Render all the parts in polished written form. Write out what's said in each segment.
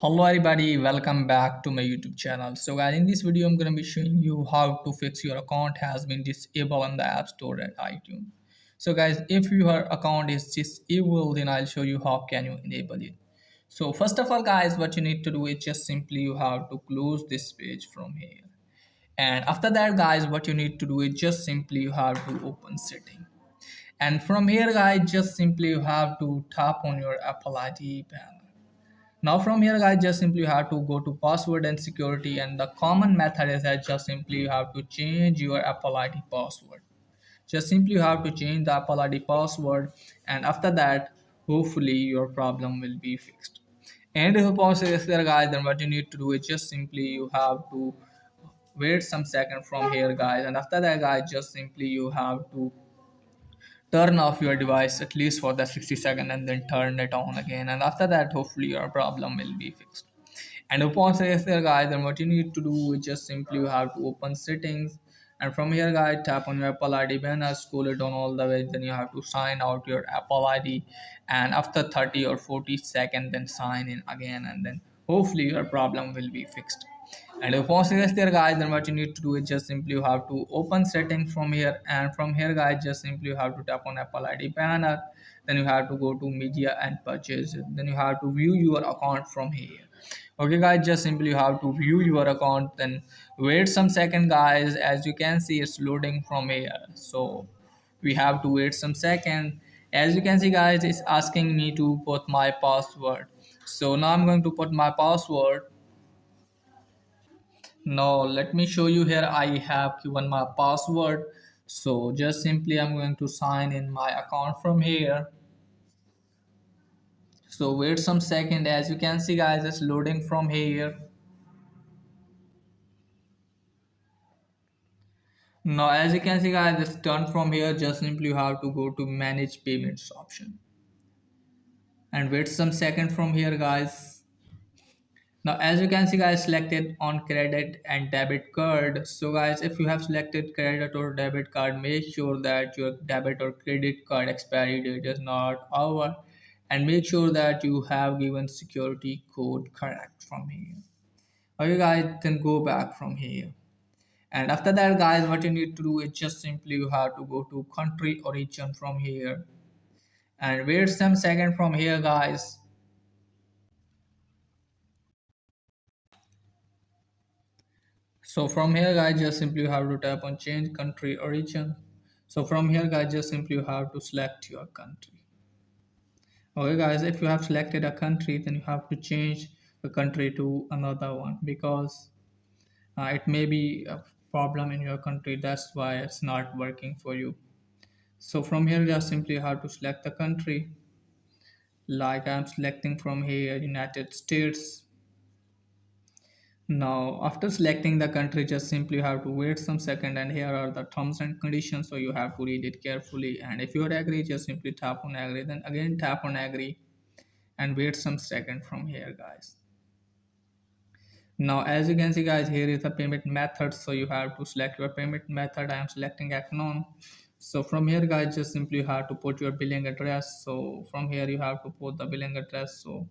Hello everybody, welcome back to my YouTube channel. So guys, in this video I'm going to be showing you how to fix your account has been disabled on the App Store at iTunes. So guys, if your account is disabled, then I'll show you how can you enable it. So first of all guys, what you need to do is just simply you have to close this page from here. And after that guys, what you need to do is just simply you have to open setting. And from here guys, just simply you have to tap on your Apple ID panel. Now from here guys, just simply you have to go to password and security, and the common method is that just simply you have to change your Apple ID password. Just simply you have to change the Apple ID password, and after that hopefully your problem will be fixed. And if the password is there guys, then what you need to do is just simply you have to wait some second from here guys, and after that guys, just simply you have to turn off your device at least for the 60 seconds and then turn it on again, and after that hopefully your problem will be fixed. And upon says there guys, then what you need to do is just simply you have to open settings, and from here guys, tap on your Apple ID banner, scroll it down all the way, then you have to sign out your Apple ID, and after 30 or 40 seconds then sign in again, and then hopefully your problem will be fixed. And if once it is there guys, then what you need to do is just simply you have to open settings from here, and from here guys, just simply you have to tap on Apple ID banner, then you have to go to media and purchase, then you have to view your account from here. Okay guys, just simply you have to view your account, then wait some second guys, as you can see it's loading from here, so we have to wait some second. As you can see guys, it's asking me to put my password, so now I'm going to put my password. Now let me show you here. I have given my password, so just simply I'm going to sign in my account from here. So wait some second. As you can see guys, it's loading from here. Now as you can see guys, it's done from here. Just simply you have to go to manage payments option and wait some second from here guys. Now as you can see guys, selected on credit and debit card. So guys, if you have selected credit or debit card, make sure that your debit or credit card expiry date is not over, and make sure that you have given security code correct from here. Okay guys, then go back from here. And after that guys, what you need to do is just simply you have to go to country origin from here and wait some second from here guys. So from here guys, just simply you have to tap on change country origin. So from here guys, just simply you have to select your country. Okay guys, if you have selected a country, then you have to change the country to another one, because it may be a problem in your country, that's why it's not working for you. So from here just simply you have to select the country, like I'm selecting from here United States. Now, after selecting the country, just simply have to wait some second, and here are the terms and conditions. So you have to read it carefully. And if you are agree, just simply tap on agree. Then again tap on agree and wait some second from here, guys. Now, as you can see, guys, here is the payment method. So you have to select your payment method. I am selecting Acnon. So from here, guys, just simply have to put your billing address. So from here, you have to put the billing address. So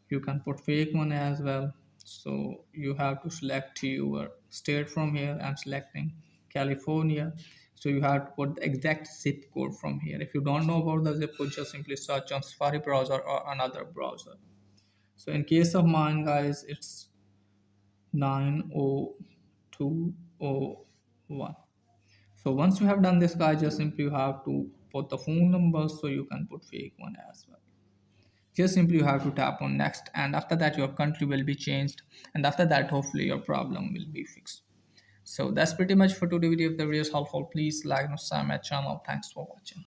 you can put fake one as well. So you have to select your state from here. I'm selecting California. So you have to put the exact zip code from here. If you don't know about the zip code, just simply search on Safari browser or another browser. So in case of mine guys, it's 90201. So once you have done this guys, just simply you have to put the phone number, so you can put fake one as well. Just simply you have to tap on next, and after that your country will be changed, and after that hopefully your problem will be fixed. So that's pretty much for today's video. If the video is helpful, please like and subscribe my channel. Thanks for watching.